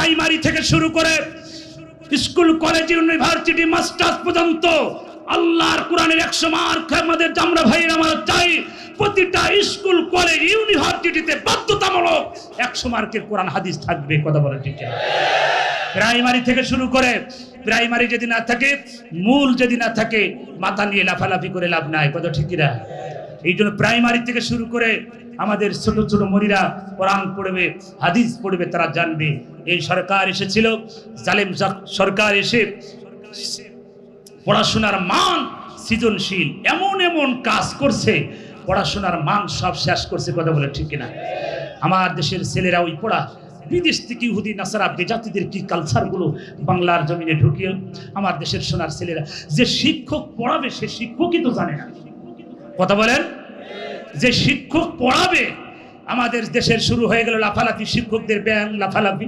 Primary থেকে শুরু করে স্কুল কলেজ ইউনিভার্সিটি মাস্টার্স পর্যন্ত আল্লাহর কোরআনের 100 মার্ক আমাদের আমরা ভাইরা আমরা চাই প্রতিটা স্কুল কলেজ ইউনিভার্সিটিতে বাধ্যতামূলক 100 মার্কের কোরআন হাদিস থাকবে। কথা বলেন ঠিক কিনা? প্রাইমারি থেকে শুরু করে প্রাইমারি যদি না থাকে, মূল যদি না থাকে, মাথা নিয়ে লাফালাফি করে লাভ নাই। কথা ঠিক কিনা? এই জন্য প্রাইমারি থেকে শুরু করে আমাদের ছোট ছোট মনিরা কোরআন পড়বে, হাদিস পড়বে, তারা জানবে। এই সরকার এসেছিল, জালেম সরকার এসে পড়াশোনার মান, সৃজনশীল এমন এমন কাজ করছে, পড়াশোনার মান সব শেষ করছে। কথা বলে ঠিক কিনা? আমার দেশের ছেলেরা ওই পড়া বিদেশ থেকে ইহুদি নাসারা বেজাতিদের কি কালচারগুলো বাংলার জমিনে ঢুকিয়ে আমার দেশের সোনার ছেলেরা যে শিক্ষক পড়াবে সে শিক্ষকই তো জানে না। কথা বলেন, যে শিক্ষক পড়াবে, আমাদের দেশের শুরু হয়ে গেল লাফালাফি, শিক্ষকদের ব্যায়াম লাফালাফি।